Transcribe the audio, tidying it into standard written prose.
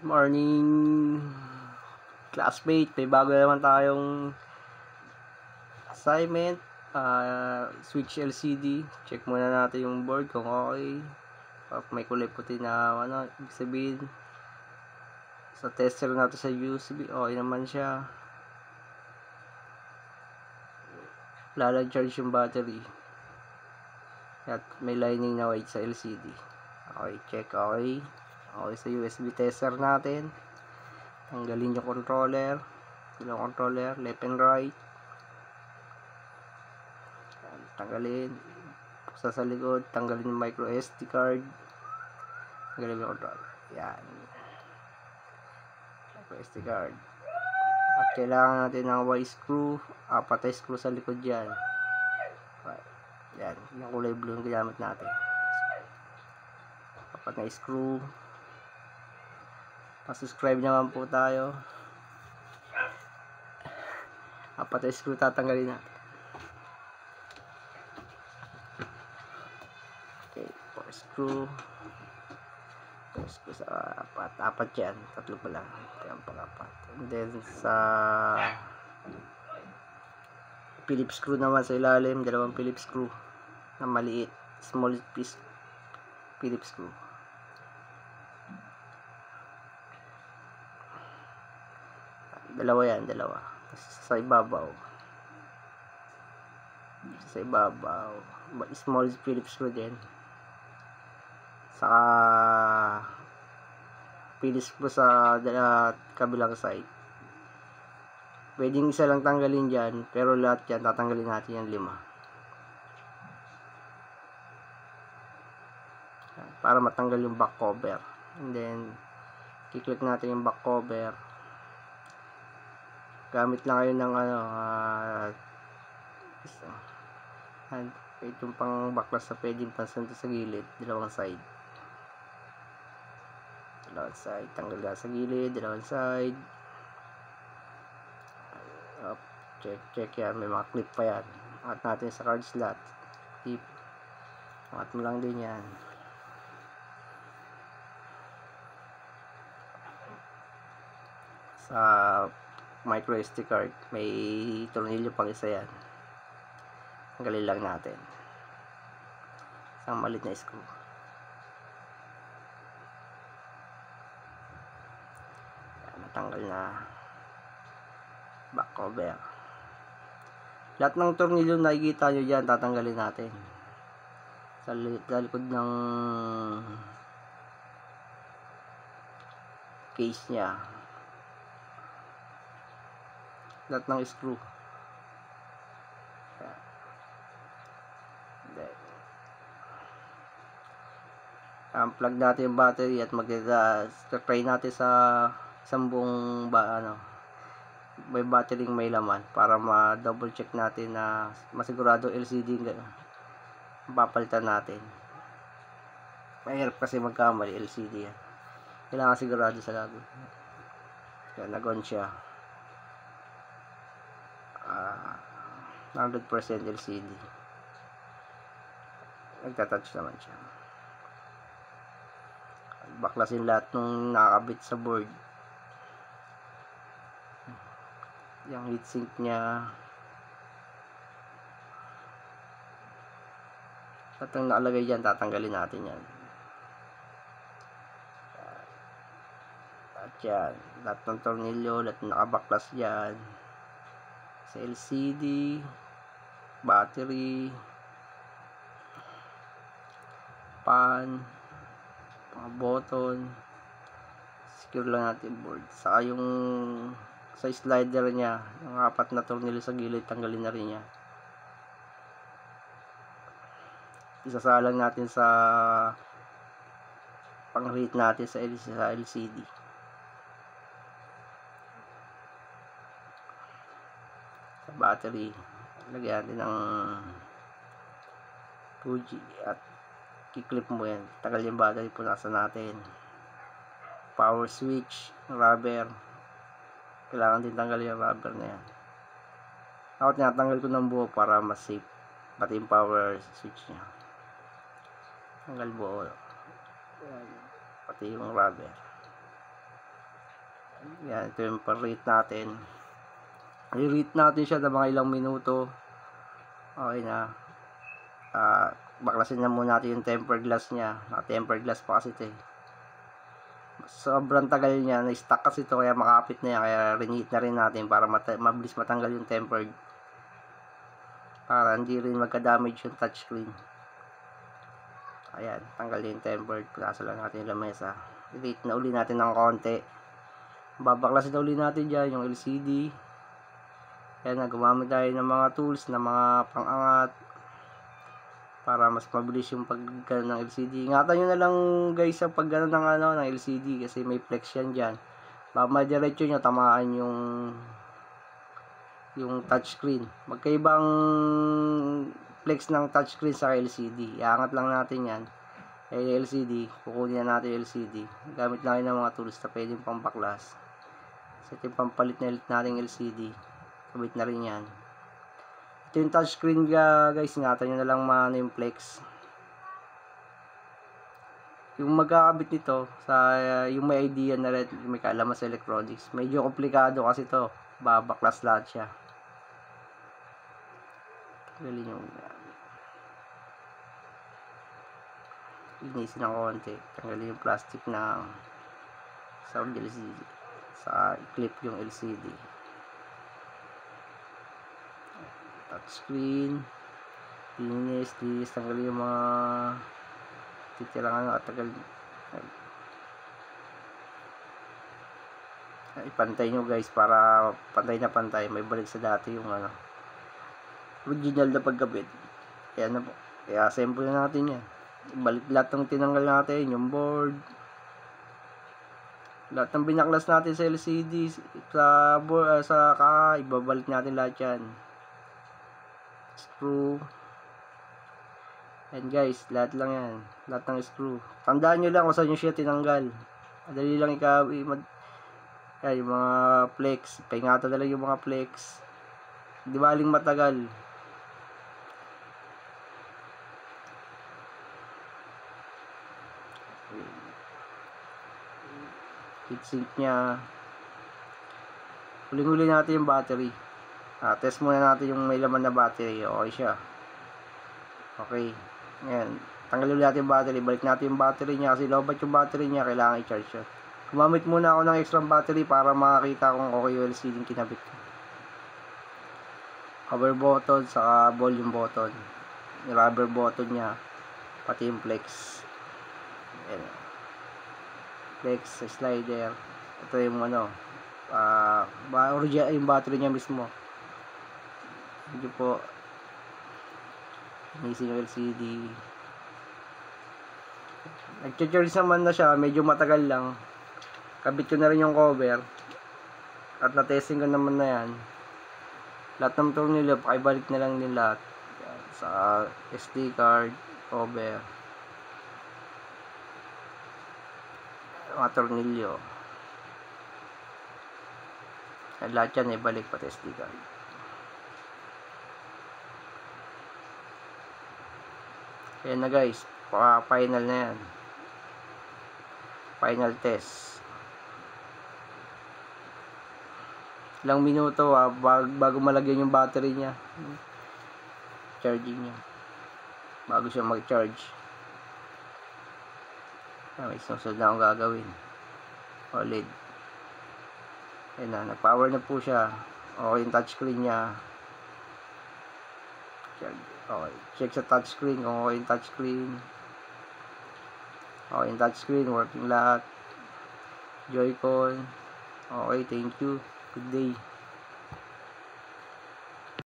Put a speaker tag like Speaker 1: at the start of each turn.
Speaker 1: Morning, classmate. May bago naman tayong assignment. Switch LCD. Check muna natin yung board kung okay. May kulay puti na ibig sabihin sa tester natin sa USB, okay naman siya. Charge yung battery. At may lining na white sa LCD. Okay, check. Okay sa USB tester natin. Tanggalin yung controller. Left and right. Tanggalin. Buksan sa likod. Tanggalin yung micro SD card. Tanggalin yung controller. Yan. Micro SD card. At kailangan natin ng Y screw. 4 na screw sa likod yan. Yan. Yung kulay blue yung ginamit natin. 4 na screw. Pa-subscribe naman po tayo. 4 na screw tatanggalin natin. Okay, 4 screw. 4 screw sa 4 yan. 3 pa lang. Kaya pang-4. And then sa Phillips screw naman sa ilalim, 2 Phillips screw na maliit, small piece Phillips screw. Dalawa yan. Sa ibabaw, small Phillips screw din. Saka Phillips screw sa kabilang side. Pwedeng isa lang tanggalin dyan, pero lahat yan tatanggalin natin yung 5 para matanggal yung back cover. And then i-click natin yung back cover. Gamit lang kayo ng itong pang backlash na pwedeng pansunod sa gilid, dalawang side. Tanggal ka sa gilid, dalawang side. Check yan, may mga clip pa yan. Angat natin sa card slot. Clip. Angat mo lang din yan. Sa micro SD card, may tornilyo pang isa yan. Tanggalin lang natin. Isang maliit na screw. Yan, natanggal na back cover. Lahat ng tornilyo nakikita nyo dyan, tatanggalin natin sa likod ng case nya. Lahat ng screw. Unplug natin yung battery at mag-try natin sa isang buong may battery may laman para ma-double check natin na masigurado LCD papalitan natin. Mahirap kasi magkamali LCD yan. Kailangan sigurado sa lago. Kaya nag-on siya. 100% LCD. Nagtatouch naman siya. Baklasin lahat nung nakakabit sa board. Yung heatsink nya, at ang nakalagay dyan, tatanggalin natin yan. At yan, lahat ng tornilyo, lahat ng nakabaklas dyan sa LCD, battery, pan, mga button, secure lang natin board. Saka yung sa slider nya, yung 4 na tornilyo sa gilid, tanggalin na rin yan. Isasalang natin sa pang-read natin sa LCD. Sa battery, lagyan natin ng Fuji at i-clip mo yan. Tagal yung battery, punasan natin. Power switch, rubber, kailangan din tanggalin yung rubber na yan. Ako tinatanggal ko ng buo para mas safe, pati yung power switch nya. Tanggal buo. Pati yung rubber. Yan, ito yung pa-rate natin. I-rate natin siya ng mga ilang minuto. Okay na. Baklasin na muna natin yung tempered glass niya. Tempered glass pa kasi ito eh. Sobrang tagal niya. Na-stuck kasi ito kaya makapit na yan. Kaya reheat na rin natin para mabilis matanggal yung tempered. Para hindi rin magka-damage yung touchscreen. Ayan, tanggal yung tempered. Pulasa lang natin yung lamesa. I-rate na uli natin ng konti. Babaklasin na uli natin dyan yung LCD. Kaya na gumamit tayo ng mga tools na mga pangangat para mas mabilis yung pagganon ng LCD. Ingatan nyo na lang guys sa pagganon ng LCD kasi may flex yan dyan. Madiretso nyo tamaan yung touchscreen. Magkaibang flex ng touchscreen sa LCD. Iangat lang natin yan. LCD, kukunin na natin LCD. Gamit lang ng mga tools na pwedeng pambaklas. So ito yung pampalit na nating LCD. Kabit na rin yan. Ito yung touchscreen guys. Ingatan nyo na lang yung flex. Yung magkakabit nito sa yung may idea na rin, may kaalaman sa electronics. Medyo komplikado kasi ito. Babaklas lahat siya. Galing yung linisin ng konti. Tanggalin yung plastic ng sa LCD. Sa clip yung LCD. Touchscreen. Linis. Tanggalin yung mga titirang at tagal. Ipantay nyo guys para pantay na pantay. May balik sa dati yung original na pagkabit. Kaya na po. Kaya assemble na natin yan. Balik lahat ng tinanggal natin. Yung board. Lahat ng binaklas natin sa LCD. Sa board, ibabalik natin lahat yan. Screw. And guys, lahat lang yan. Lahat ng screw. Tandaan nyo lang kung saan nyo siya tinanggal. Madali lang yung mga flex. Paingatan na lang yung mga flex. Di baling matagal. Heatsink nya. Huling-huli natin yung battery. Test muna natin yung may laman na battery. Okay siya. Okay. Ngayon, tanggalin natin yung battery. Balik natin yung battery niya. Kasi lobat yung battery niya. Kailangan i-charge siya. Gumamit muna ako ng extra battery para makakita kung okay yung LCD yung kinabit ko. Power button, saka volume button. Yung rubber button niya. Pati yung flex. Ayan. Flex, slider. Ito yung original yung battery niya mismo. Hindi po missing yung LCD. Nag-charge naman na siya, medyo matagal lang. Kabit ko na rin yung cover. At na-testing ko naman na yan. Lahat ng tornilyo, pakibalik na lang din lahat. Sa SD card, cover. Mga tornilyo. At lahat yan, ibalik pati SD card. Ayan na guys, final na yan. Final test. Ilang minuto bago malagyan yung battery niya. Charging niya. Bago siya mag-charge. May susunod na akong gagawin. OLED. Ayan na, nag-power na po siya. Okay yung touchscreen niya. Okay, check sa touchscreen kung okay yung touchscreen. Okay yung touchscreen, working lahat. Joy-Con. Okay, thank you. Good day.